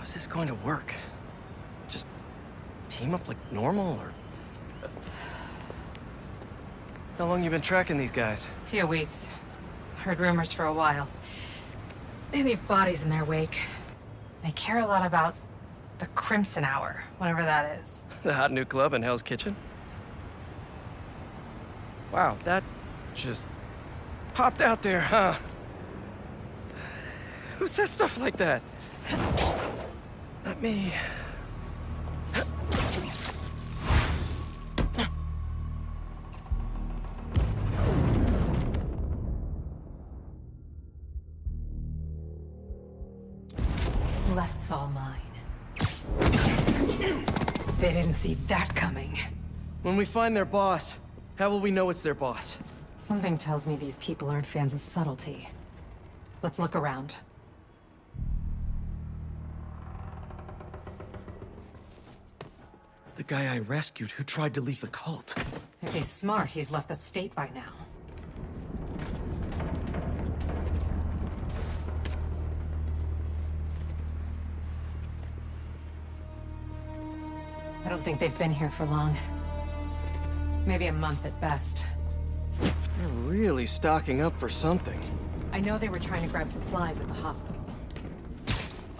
is this going to work? Just team up like normal, or... How long you been tracking these guys? Few weeks. Heard rumors for a while. They leave bodies in their wake. They care a lot about the Crimson Hour, whatever that is. The hot new club in Hell's Kitchen? Wow, that just popped out there, huh? Who says stuff like that? Not me. Left's all mine. They didn't see that coming. When we find their boss, how will we know it's their boss? Something tells me these people aren't fans of subtlety. Let's look around. The guy I rescued who tried to leave the cult. If he's smart, he's left the state by now. I don't think they've been here for long. Maybe a month at best. They're really stocking up for something. I know they were trying to grab supplies at the hospital.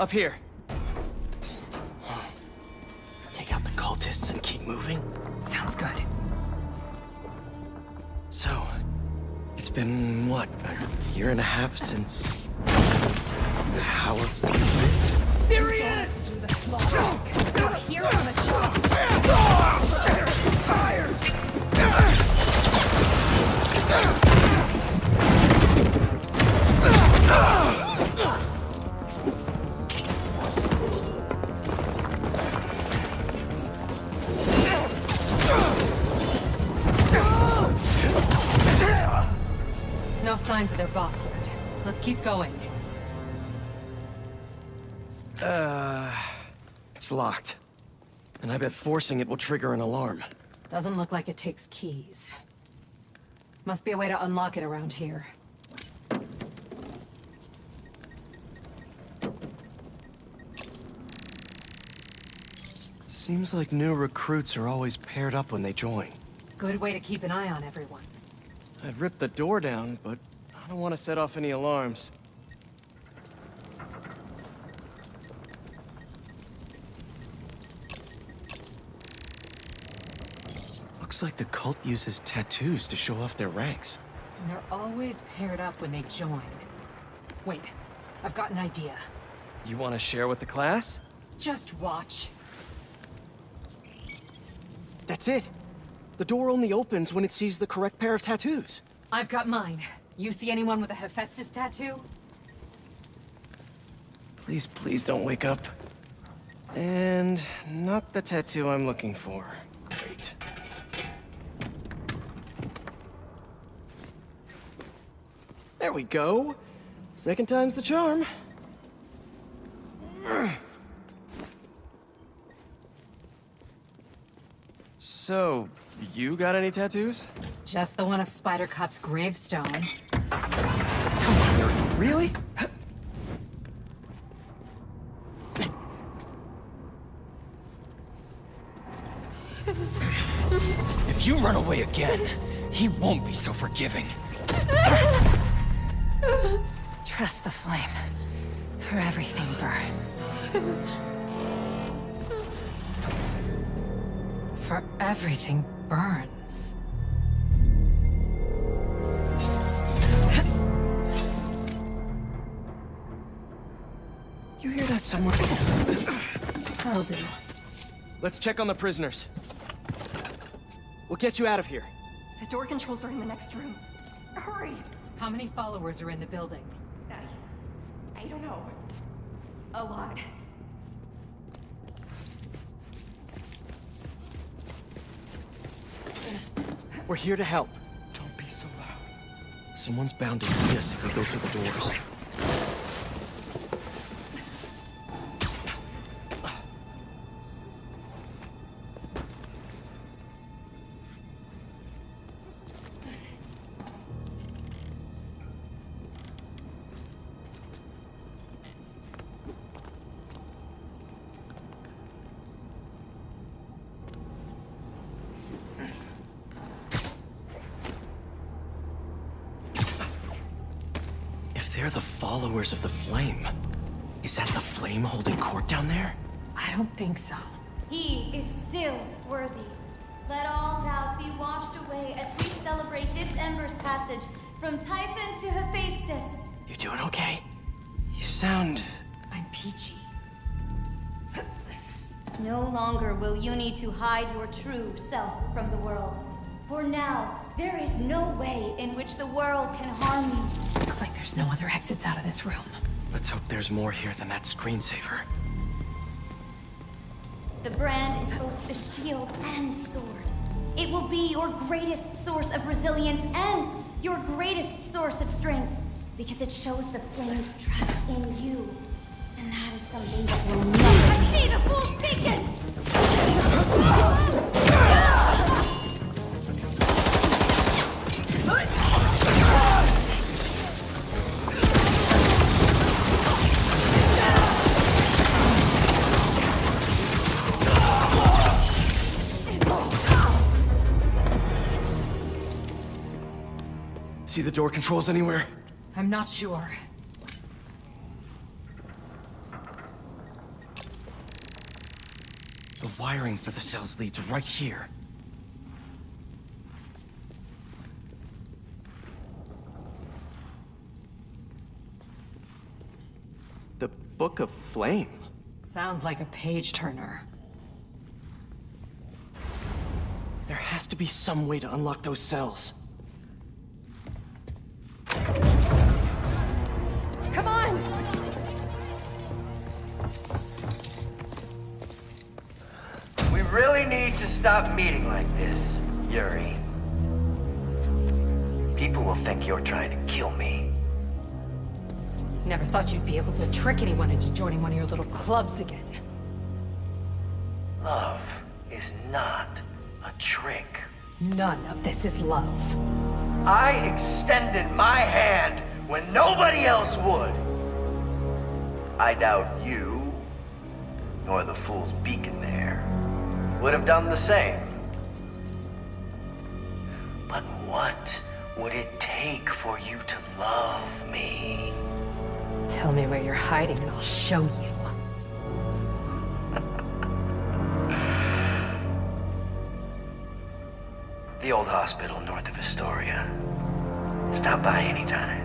Up here. Take out the cultists and keep moving? Sounds good. So, it's been, what, a year and a half since... Howard... There he is! Through the small here on the top. Fire! No signs of their boss yet. Let's keep going. It's locked. And I bet forcing it will trigger an alarm. Doesn't look like it takes keys. Must be a way to unlock it around here. Seems like new recruits are always paired up when they join. Good way to keep an eye on everyone. I'd rip the door down, but I don't want to set off any alarms. Looks like the cult uses tattoos to show off their ranks. And they're always paired up when they join. Wait, I've got an idea. You want to share with the class? Just watch. That's it. The door only opens when it sees the correct pair of tattoos. I've got mine. You see anyone with a Hephaestus tattoo? Please, please don't wake up. And not the tattoo I'm looking for. Great. There we go. Second time's the charm. So, you got any tattoos? Just the one of Spider Cop's gravestone. Come on, really? If you run away again, he won't be so forgiving. Trust the flame, for everything burns. For everything burns. You hear that somewhere? That'll do. Let's check on the prisoners. We'll get you out of here. The door controls are in the next room. Hurry! How many followers are in the building? I don't know. A lot. We're here to help. Don't be so loud. Someone's bound to see us if we go through the doors. contours of the flame. Is that the flame holding court down there? I don't think so. He is still worthy. Let all doubt be washed away as we celebrate this Ember's passage from Typhon to Hephaestus. You doing okay? You sound... I'm peachy. No longer will you need to hide your true self from the world. For now, there is no way in which the world can harm you. Looks like there's no other exits out of this room. Let's hope there's more here than that screensaver. The brand is both the shield and sword. It will be your greatest source of resilience and your greatest source of strength, because it shows the flame's trust in you. And that is something that will never... I see the fool's beacon! See the door controls anywhere? I'm not sure. The wiring for the cells leads right here. The Book of Flame? Sounds like a page turner. There has to be some way to unlock those cells. Come on! We really need to stop meeting like this, Yuri. People will think you're trying to kill me. Never thought you'd be able to trick anyone into joining one of your little clubs again. Love is not a trick. None of this is love. I extended my hand when nobody else would. I doubt you, nor the fool's beacon there, would have done the same. But what would it take for you to love me? Tell me where you're hiding and I'll show you. The old hospital north of Astoria. Stop by anytime.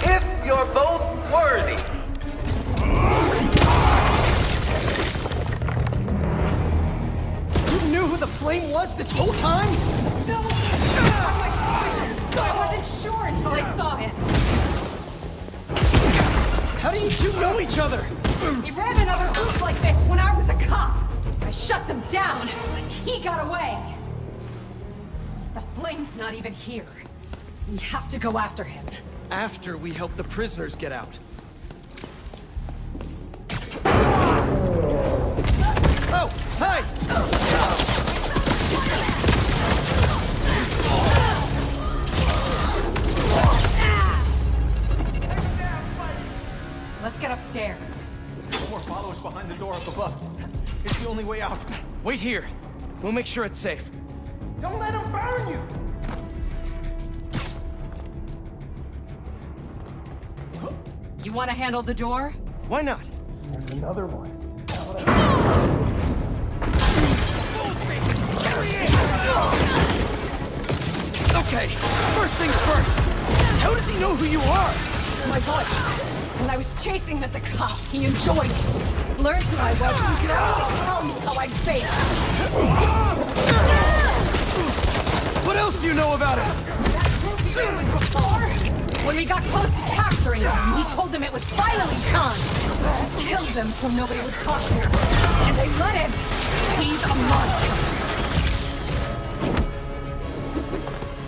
If you're both worthy. You knew who the flame was this whole time? No! I wasn't sure until I saw him. How do you two know each other? He ran another group like this when I was a cop. I shut them down. He got away. The flame's not even here. We have to go after him. After we help the prisoners get out. Oh, hi! Let's get upstairs. No more followers behind the door up above. It's the only way out. Wait here. We'll make sure it's safe. Don't let them burn you! You want to handle the door? Why not? Another one. Okay, first things first. How does he know who you are? My voice. When I was chasing him as a cop, he enjoyed it. Learned who I was, and he could always tell me how I'd feel. What else do you know about him? That group he was with before. When we got close to capturing him, he told them it was finally time. He killed them so nobody would talk to him. And they let him. He's a monster.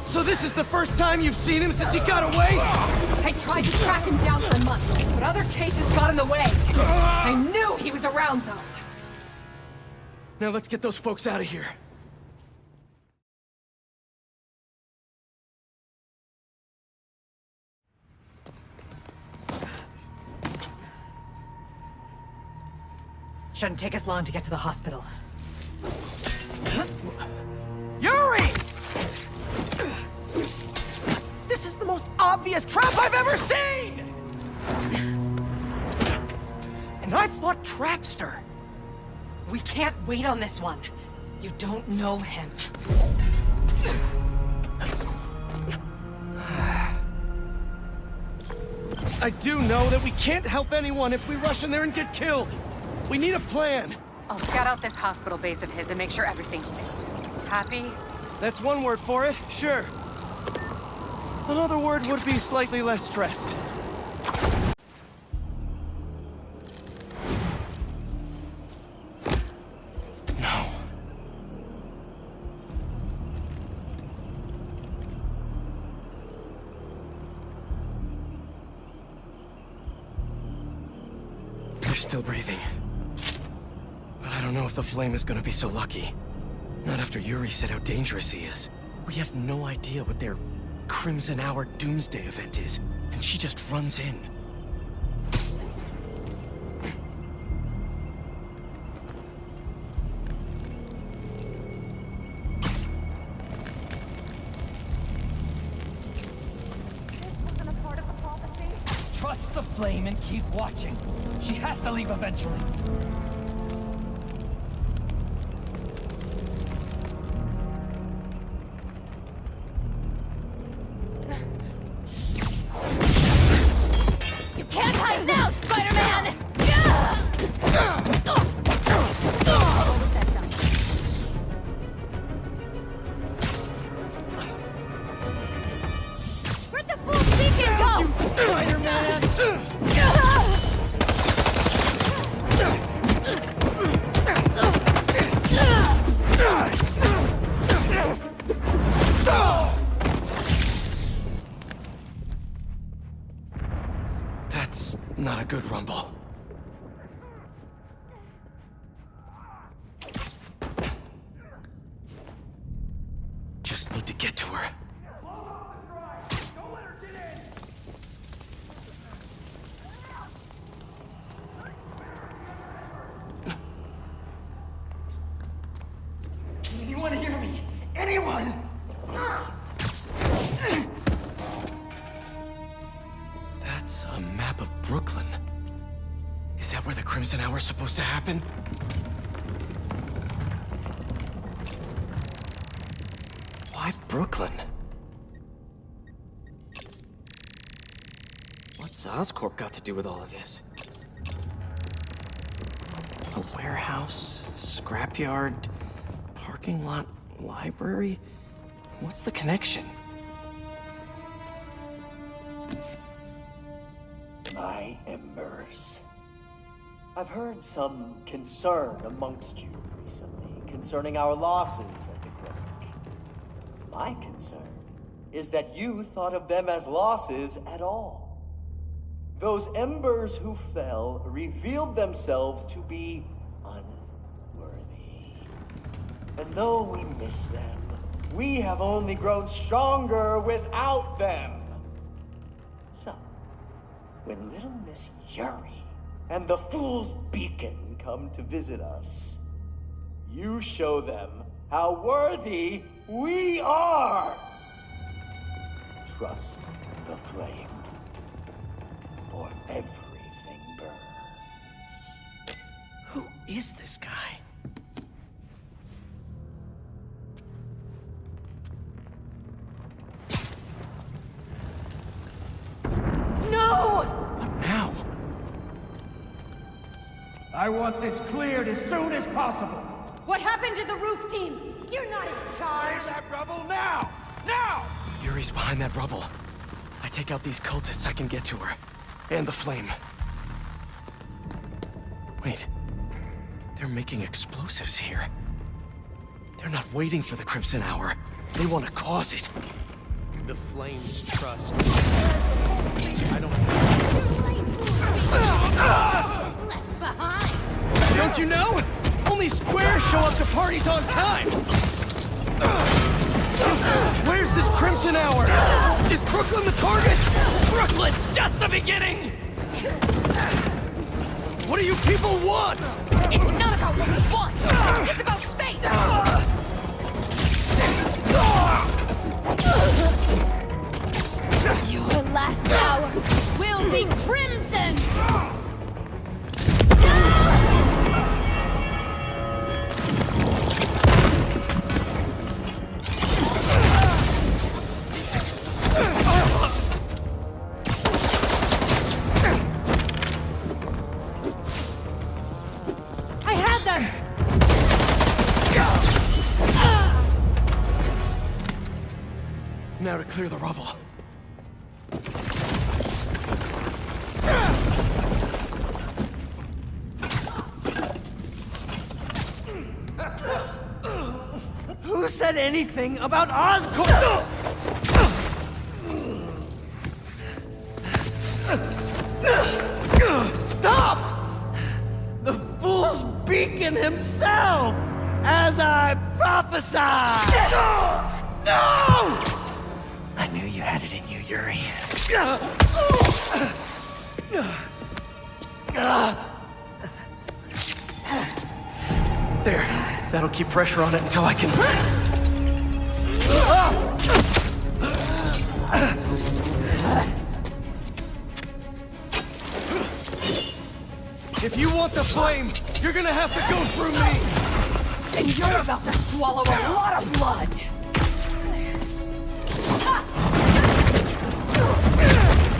So this is the first time you've seen him since he got away? I tried to track him down for months, but other cases got in the way. I knew he was around, though. Now let's get those folks out of here. Shouldn't take us long to get to the hospital. Yuri! This is the most obvious trap I've ever seen! And I fought Trapster. We can't wait on this one. You don't know him. I do know that we can't help anyone if we rush in there and get killed. We need a plan. I'll scout out this hospital base of his and make sure everything's safe. Happy? That's one word for it, sure. Another word would be slightly less stressed. No. They're still breathing. But I don't know if the flame is gonna be so lucky. Not after Yuri said how dangerous he is. We have no idea what their Crimson Hour Doomsday event is, and she just runs in. Trust the flame and keep watching. She has to leave eventually. You can't hide now, Spider-Man! Where'd the full beacon go? Spider-Man! That's not a good rumble. Just need to get to her. You want to hear me? Anyone? That's a map of Brooklyn. Is that where the Crimson Hour is supposed to happen? Why Brooklyn? What's Oscorp got to do with all of this? A warehouse, scrapyard, parking lot, library? What's the connection? My embers. I've heard some concern amongst you recently concerning our losses at the clinic. My concern is that you thought of them as losses at all. Those embers who fell revealed themselves to be unworthy. And though we miss them, we have only grown stronger without them. So, when little Miss Yuri and the Fool's Beacon come to visit us, you show them how worthy we are. Trust the flame, for everything burns. Who is this guy? No! What now? I want this cleared as soon as possible. What happened to the roof team? You're not in charge! Clear that rubble now! Now! Yuri's behind that rubble. I take out these cultists, I can get to her. And the flame. Wait. They're making explosives here. They're not waiting for the Crimson Hour. They want to cause it. The flame's trust. I don't... Left behind! Don't you know? Only squares show up to parties on time! Where's this Crimson Hour? Is Brooklyn the target? Brooklyn's just the beginning! What do you people want? It's not about what we want! It's about fate! You will last hour will be crimson! I had them! Now to clear the rubble. Who said anything about Oscorp? Stop! The fool's beacon himself, as I prophesied! No! I knew you had it in you, Yuri. There. That'll keep pressure on it until I can... If you want the flame, you're gonna have to go through me! And you're about to swallow a lot of blood!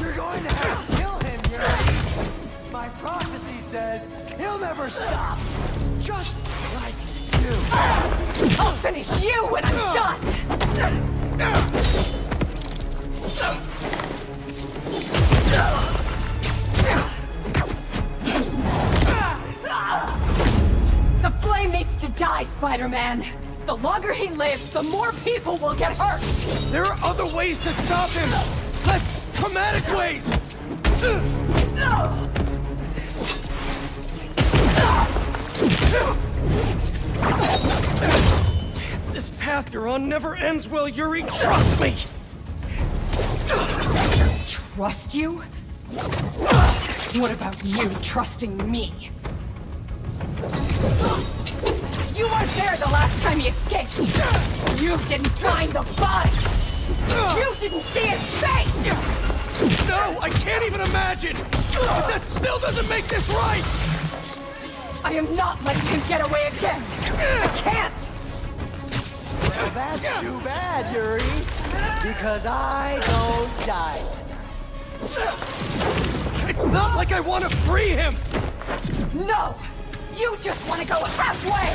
You're going to have to kill him, Yuri! My prophecy says he'll never stop! Just like you! I'll finish you when I'm done! The flame needs to die, Spider-Man! The longer he lives, the more people will get hurt! There are other ways to stop him! Less traumatic ways! This path you're on never ends well, Yuri. Trust me! Trust you? What about you trusting me? You weren't there the last time he escaped! You didn't find the body! You didn't see his face! No, I can't even imagine! But that still doesn't make this right! I am not letting him get away again! I can't! Well, that's too bad, Yuri. Because I don't die. It's not like I want to free him! No! You just want to go halfway!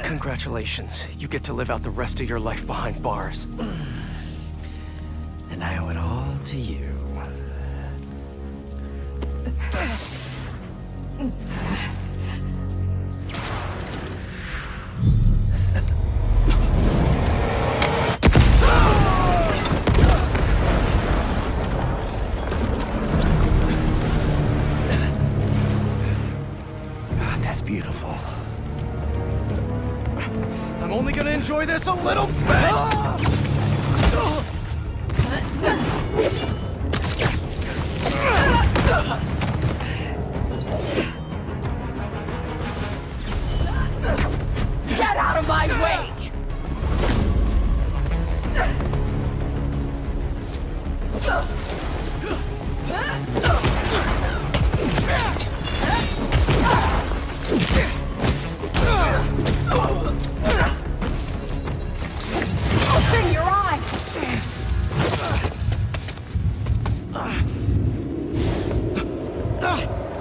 Congratulations. You get to live out the rest of your life behind bars. And I owe it all to you. That's beautiful. I'm only gonna enjoy this a little bit! Get out of my way! Open your eyes!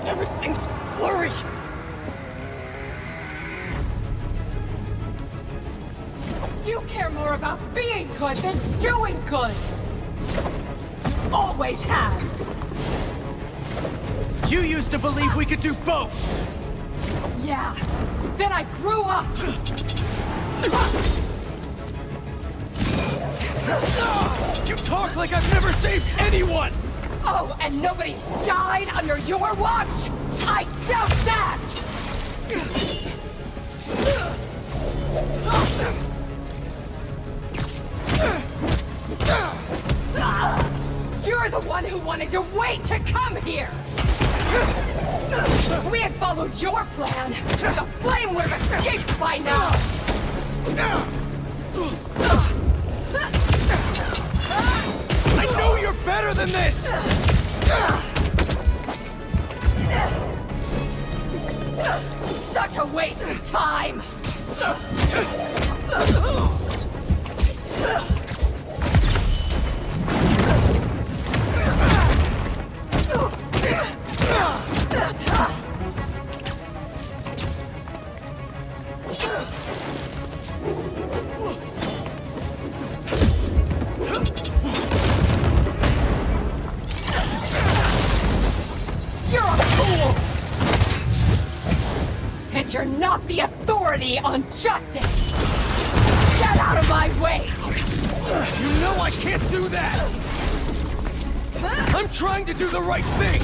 Everything's blurry! You care more about being good than doing good! You always have! You used to believe we could do both! Yeah, then I grew up! You talk like I've never saved anyone! Oh, and nobody's died under your watch? I doubt that! You're the one who wanted to wait to come here! If we had followed your plan, the flame would have escaped by now! I know you're better than this! Such a waste of time! You're a fool! And you're not the authority on justice! Get out of my way! You know I can't do that! I'm trying to do the right thing!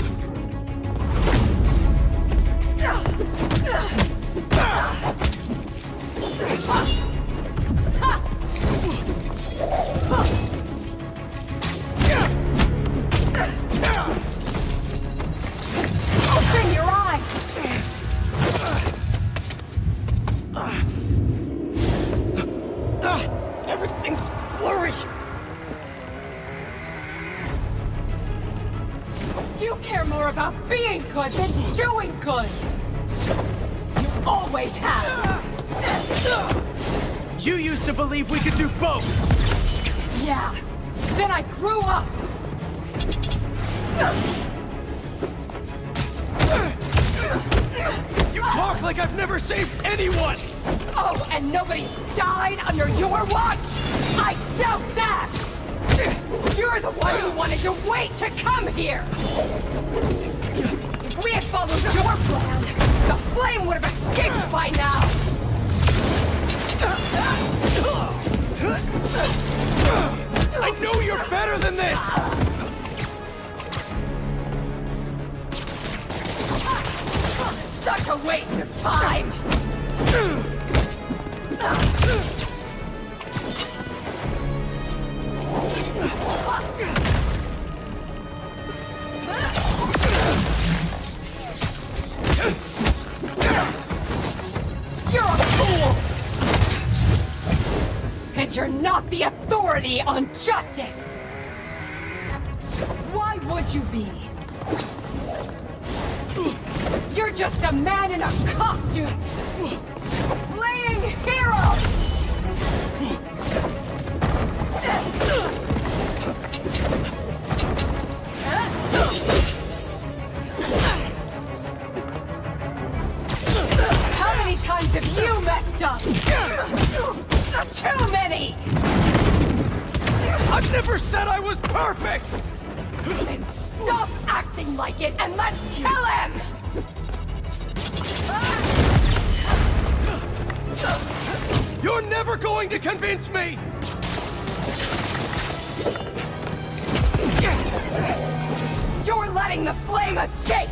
Open your eyes! Everything's blurry! You care more about being good than doing good! You always have! You used to believe we could do both! Yeah, then I grew up! You talk like I've never saved anyone! Oh, and nobody's died under your watch? I doubt that! You're the one who wanted to wait to come here! If we had followed your plan, the flame would have escaped by now! I know you're better than this! Such a waste of time! You're a fool! And you're not the authority on justice! Why would you be? You're just a man in a costume! Playing hero! How many times have you messed up? Too many! I've never said I was perfect! Then stop acting like it and let's kill him! You're never going to convince me! You're letting the flame escape!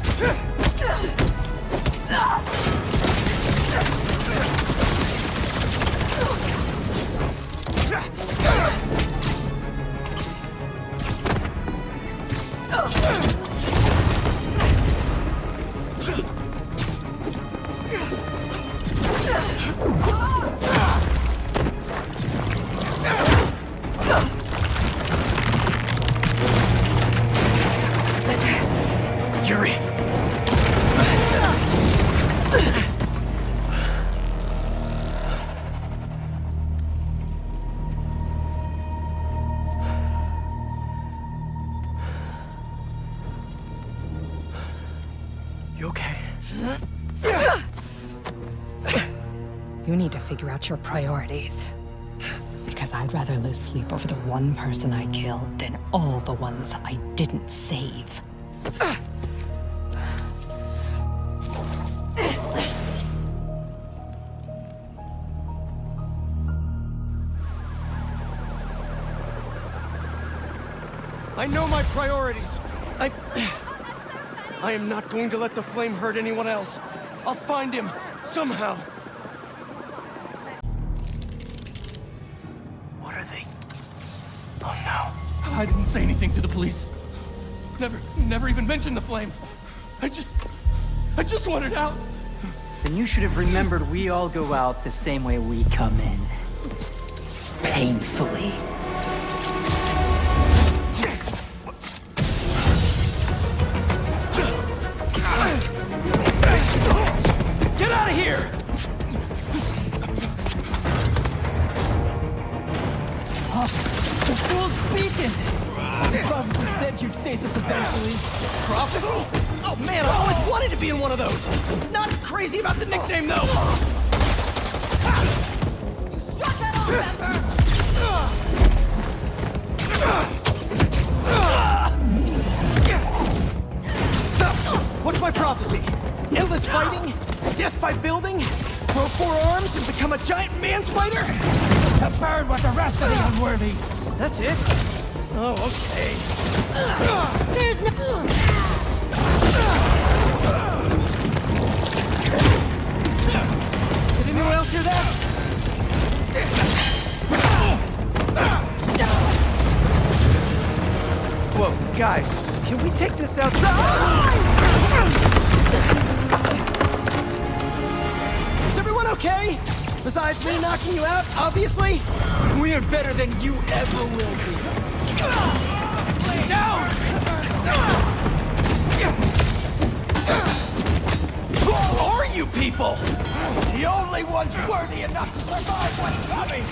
Yuri! You okay? You need to figure out your priorities. Because I'd rather lose sleep over the one person I killed than all the ones I didn't save. I know my priorities. I am not going to let the flame hurt anyone else. I'll find him, somehow. What are they? Oh no. I didn't say anything to the police. Never even mentioned the flame. I just wanted out. Then you should have remembered we all go out the same way we come in. Painfully. Get out of here! The fool's beacon! The prophecy said you'd face us eventually. Prophecy? Oh man, I always wanted to be in one of those! Not crazy about the nickname, though! You shut that off, Ember! So, what's my prophecy? Endless fighting? Death by building? Grow 4 arms and become a giant man spider? To burn with the rest of the unworthy! That's it? Oh, okay. There's no... Did anyone else hear that? Whoa, guys, can we take this outside? Is everyone okay? Besides me knocking you out, obviously? We are better than you ever will be. Lay down! Who are you people? The only ones worthy enough to survive what's coming!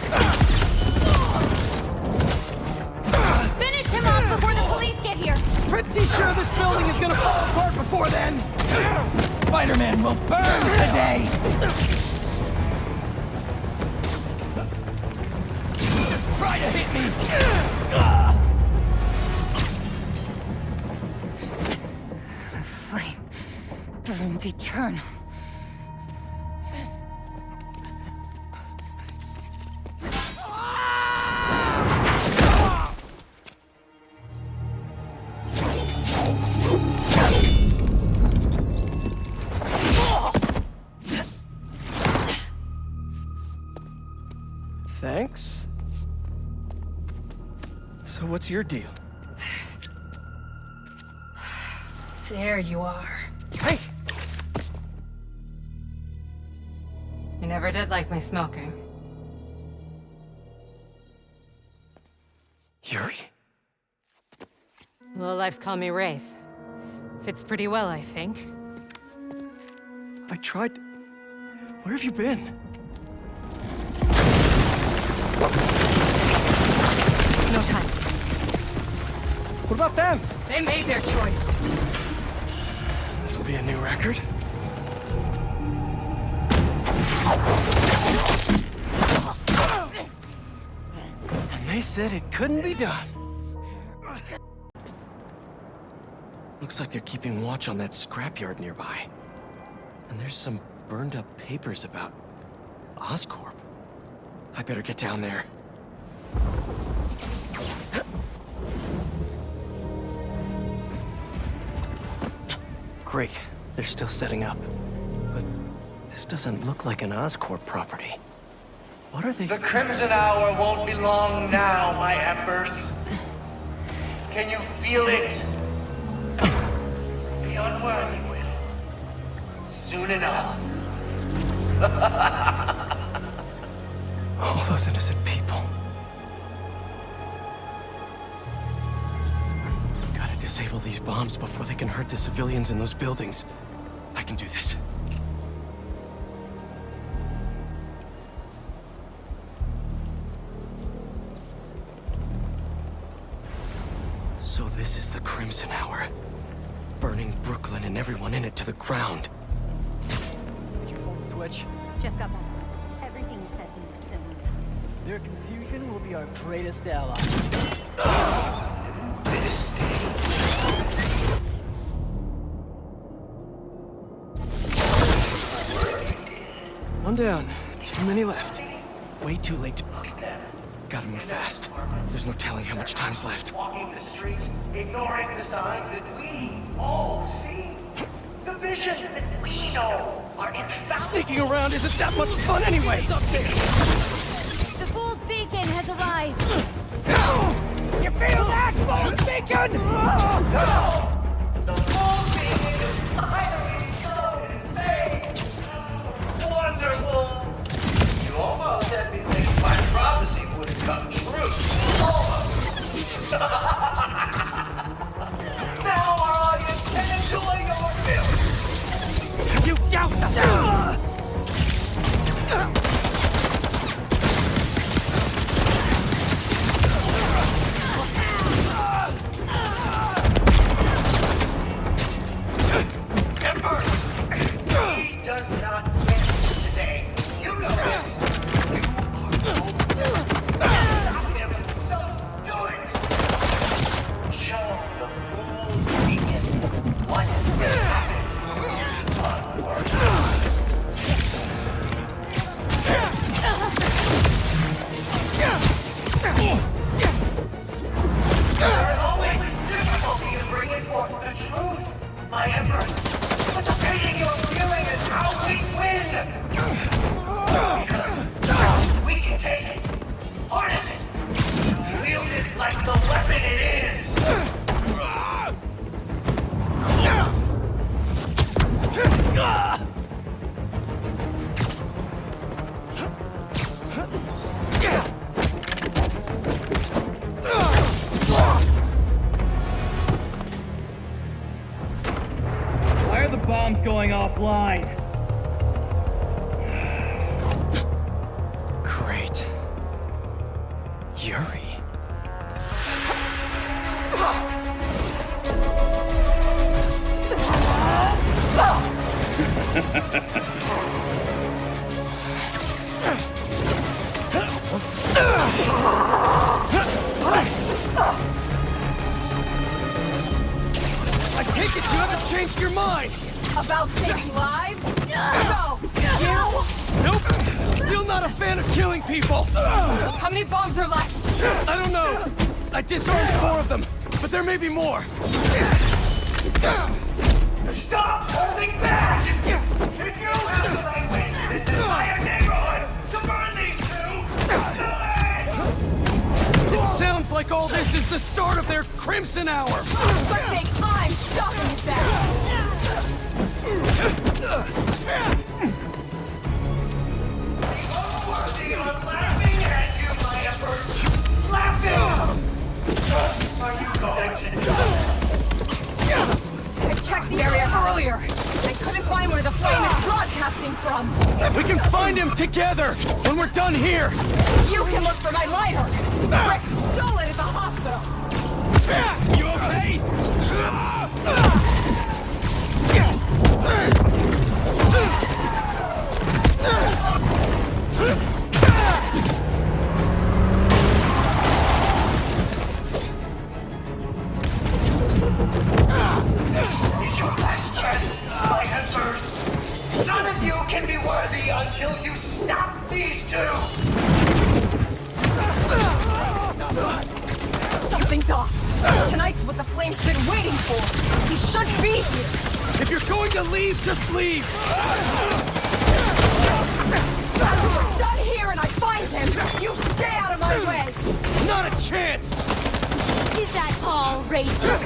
Finish him off before the police get here! Pretty sure this building is gonna fall apart before then. Spider-Man will burn today! Just try to hit me! The flame burns eternal. Thanks. So what's your deal? There you are. Hey! You never did like me smoking. Yuri? Lowlifes call me Wraith. Fits pretty well, I think. I tried... Where have you been? No time. What about them? They made their choice. This'll be a new record. And they said it couldn't be done. Looks like they're keeping watch on that scrapyard nearby. And there's some burned up papers about Oscorp. I better get down there. Great, they're still setting up. But this doesn't look like an Oscorp property. What are they? The Crimson Hour won't be long now, my embers. Can you feel it? The unworthy will. Soon enough. All those innocent people. Gotta disable these bombs before they can hurt the civilians in those buildings. I can do this. So this is the Crimson Hour. Burning Brooklyn and everyone in it to the ground. Did you pull the switch? Just got that. Everything is set in stone. Their confusion will be our greatest ally. One down. Too many left. Way too late to... Gotta move fast. There's no telling how much time's left. Walking the streets, ignoring the signs that we all see. The visions that we know are infallible. Sneaking around isn't that much fun anyway! Up there! The Fool's Beacon has arrived. You feel that, Fool's Beacon? The Fool's Beacon is finally shown its face. Wonderful. You almost had me think my prophecy would have come true. Almost. Now our audience can enjoy your film. You doubt nothing! Ember! He does not win today. You know this. You are stop him. Stop doing it. Show the Fool's Beacon what has happened. There is always difficulty in bringing forth the truth, my Emperor. But the pain you're feeling is how we win. Because we can take it, harness it, wield it like the weapon it is. Why are the bombs going offline? Great. Yuri. I take it you haven't changed your mind! About saving lives? No! You? Nope! Still not a fan of killing people! How many bombs are left? I don't know! I disarmed 4 of them, but there may be more! Stop holding back! If you have the right way to this entire neighborhood to burn these two, It sounds like all this is the start of their Crimson Hour! Perfect! I'm stopping that! unworthy of laughing at you, my Emperor! Laughing! Are you going to I checked the area earlier. I couldn't find where the flame is broadcasting from. We can find him together when we're done here! You can look for my lighter. Rick stole it at the hospital. You okay? It's your last chance, my Emperor! None of you can be worthy until you stop these two! Something's off. Tonight's what the flame's been waiting for. He should be here. If you're going to leave, just leave! After we're done here and I find him, you stay out of my way. Not a chance! Is that all, Rachel?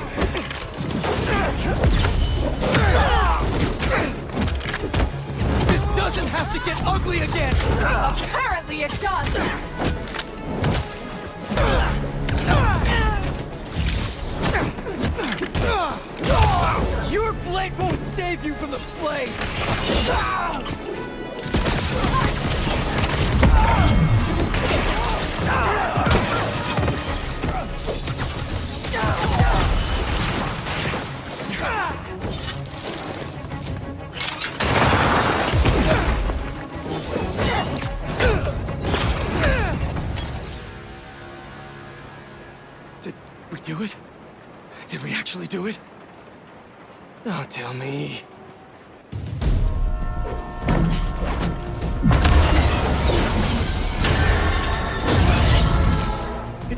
This doesn't have to get ugly again! Apparently it does. Your blade won't save you from the flame! Did we do it? Did we actually do it? Don't tell me.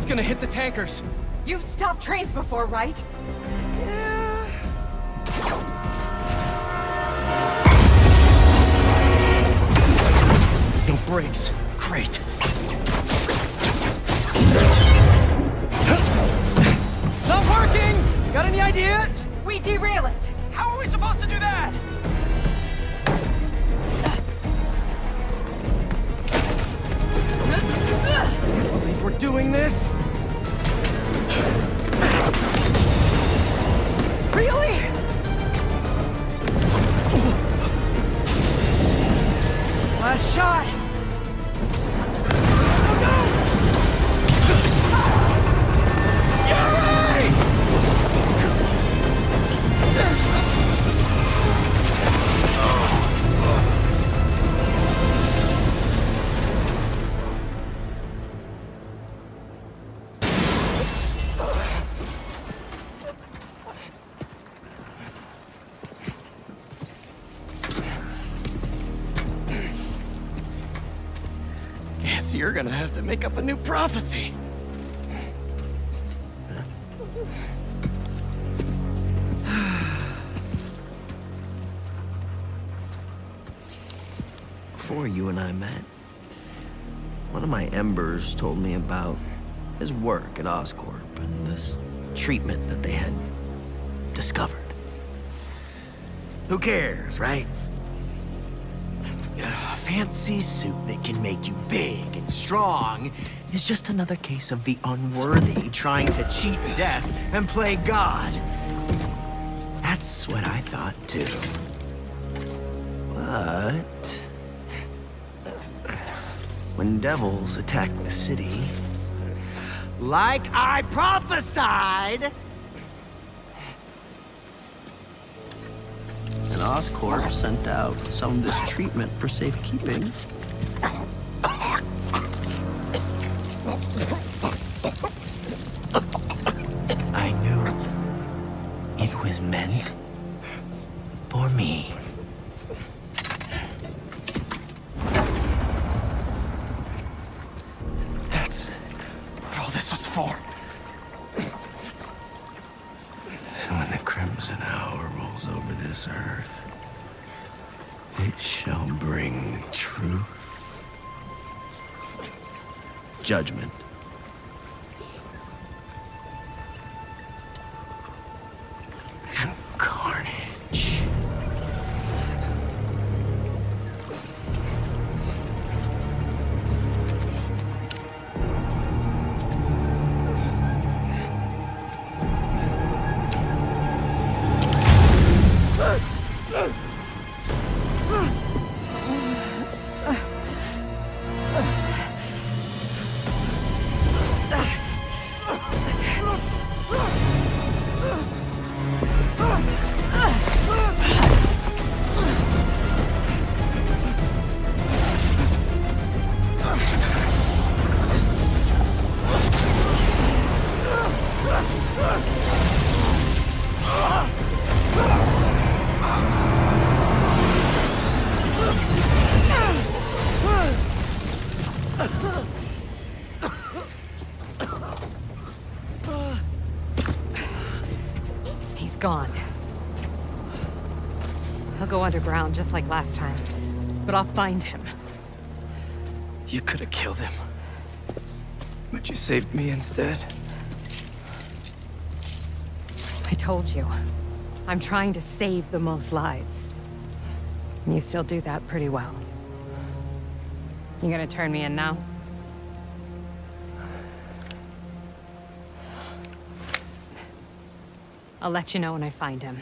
gonna hit the tankers. You've stopped trains before, right? No brakes. Great. Not working! Got any ideas? We derail it. How are we supposed to do that? Believe we're doing this? Really? Last shot! Guess you're gonna have to make up a new prophecy. Before you and I met, one of my Embers told me about his work at Oscorp and this treatment that they had discovered. Who cares, right? A fancy suit that can make you big and strong is just another case of the unworthy trying to cheat death and play God. That's what I thought too. But when devils attack the city, like I prophesied, and Oscorp sent out some of this treatment for safekeeping. I knew it was meant for me. That's what all this was for. And when the Crimson Hour rolls over this earth, it shall bring truth, judgment, and carnage. He's gone. He'll go underground just like last time, but I'll find him. You could have killed him. But you saved me instead. I told you. I'm trying to save the most lives. And you still do that pretty well. You gonna turn me in now? I'll let you know when I find him.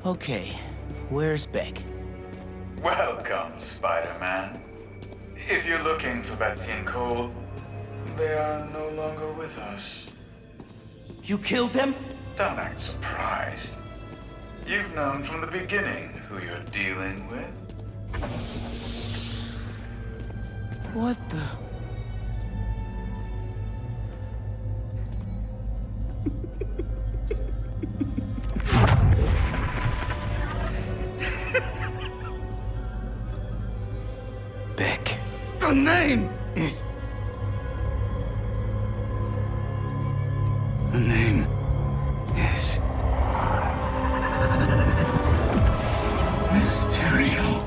Okay, where's Beck? Welcome, Spider-Man. If you're looking for Betsy and Cole, they are no longer with us. You killed them? Don't act surprised. You've known from the beginning who you're dealing with. What the... Your name is... The name is... Mysterio.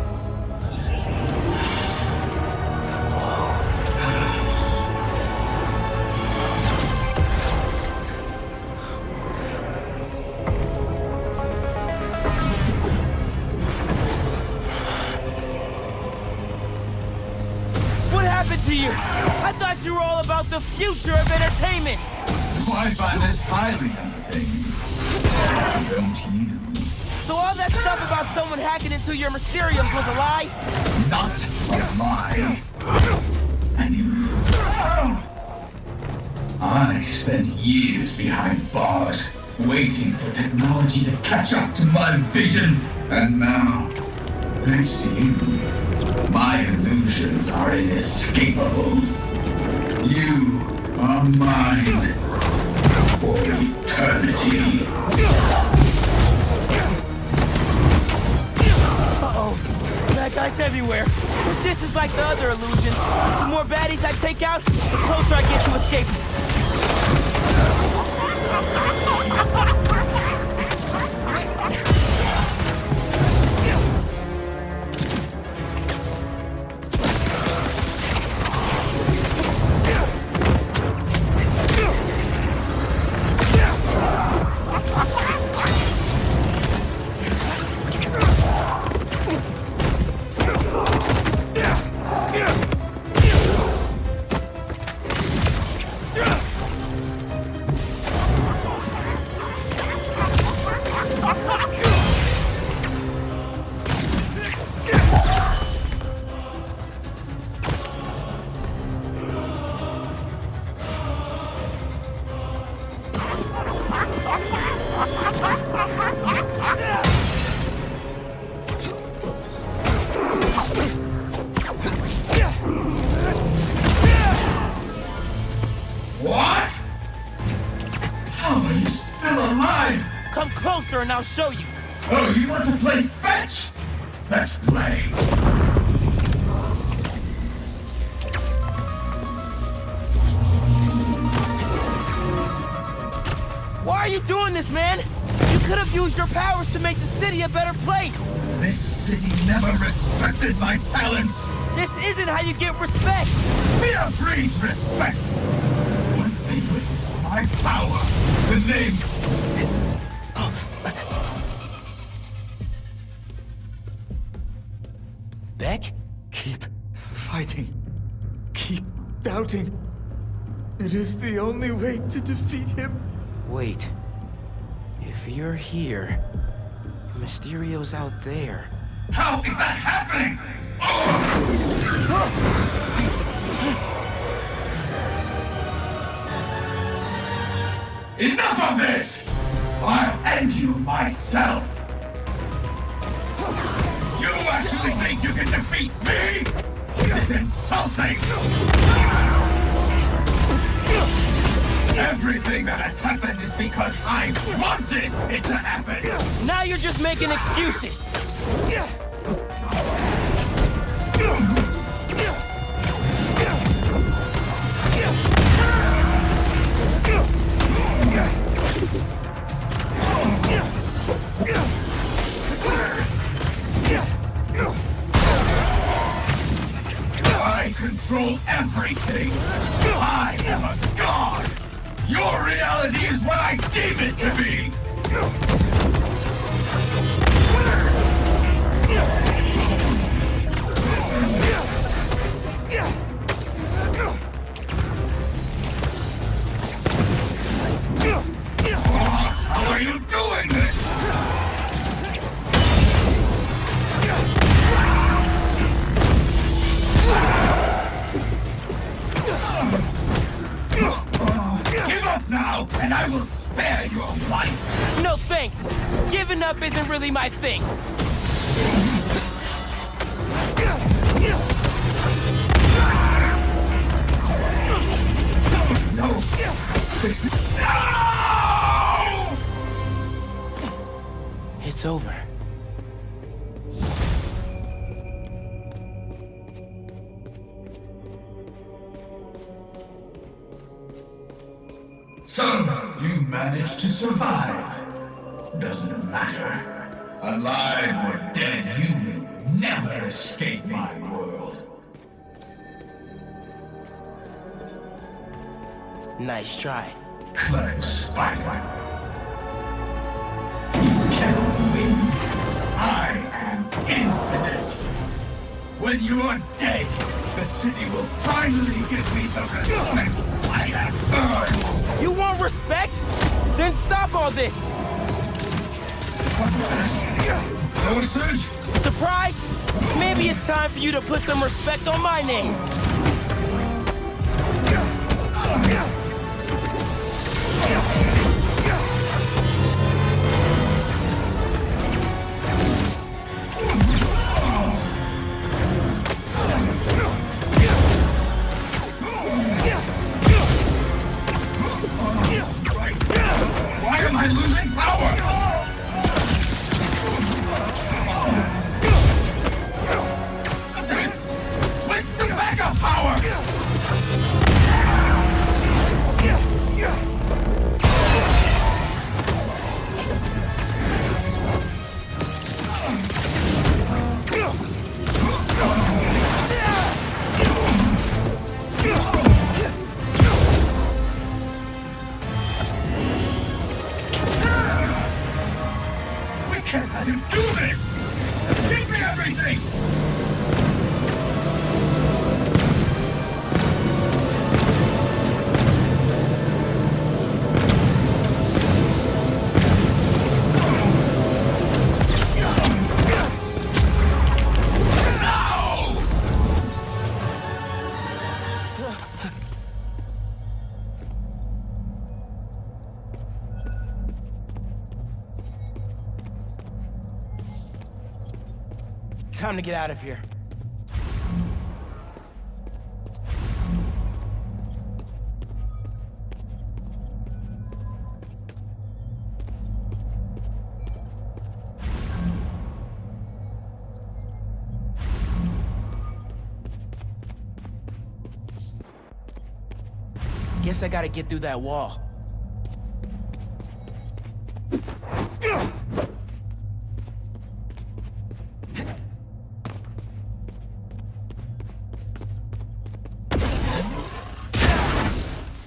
What happened to you? I thought you were all about the future of entertainment. I find this highly entertaining. Don't you? So all that stuff about someone hacking into your Mysteriums was a lie? Not a lie. And you lose. I spent years behind bars, waiting for technology to catch up to my vision. And now, thanks to you, my illusions are inescapable. You are mine for eternity. Uh-oh. Bad guys everywhere. But this is like the other illusions. The more baddies I take out, the closer I get to escaping. What? How are you still alive? Come closer and I'll show you. Oh, you want to play fetch? Let's play. Why are you doing this, man? You could have used your powers to make the city a better place. This city never respected my talents. This isn't how you get respect. Fear breeds respect. Once they witness my power, the name... Beck? Keep fighting. Keep doubting. It is the only way to defeat him. Wait. If you're here, Mysterio's out there. How is that happening? Enough of this! I'll end you myself! You actually think you can defeat me? This is insulting! Everything that has happened is because I wanted it to happen! Now you're just making excuses! I control everything! I am a god! Your reality is what I deem it to be! How are you doing this? Give up now, and I will spare your life! No thanks! Giving up isn't really my thing! No! No! It's over. So, you managed to survive. Doesn't matter. Alive or dead, you will never escape my world. Nice try. Clever spider. You cannot win. I am infinite. When you are dead, the city will finally give me the respect I have earned. You want respect? Then stop all this! No surge? Surprise? Maybe it's time for you to put some respect on my name. Why am I losing power? With the backup power! We can't let him do this! Give me everything! Time to get out of here. Guess I gotta get through that wall.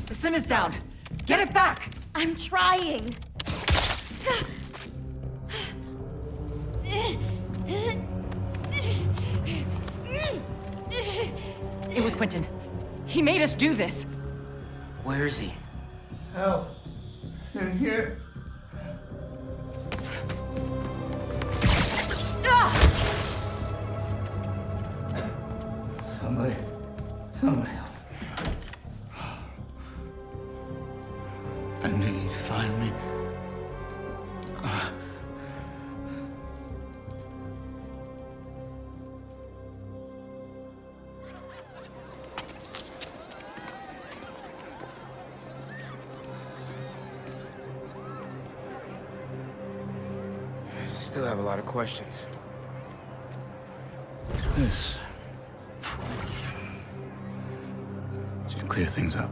The sim is down. Get it back! I'm trying. It was Quentin. He made us do this. Where is he? Help. In here. Somebody help. I knew you'd find me. Still have a lot of questions. This should clear things up.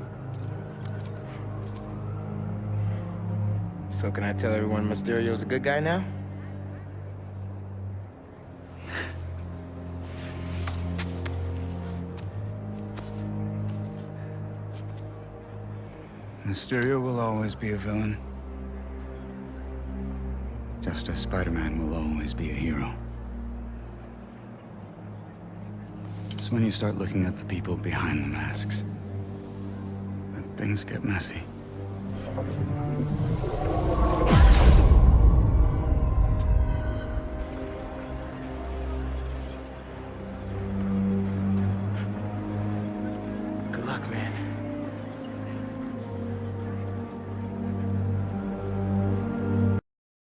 So can I tell everyone Mysterio's a good guy now? Mysterio will always be a villain. Just as Spider-Man will always be a hero. It's when you start looking at the people behind the masks that things get messy.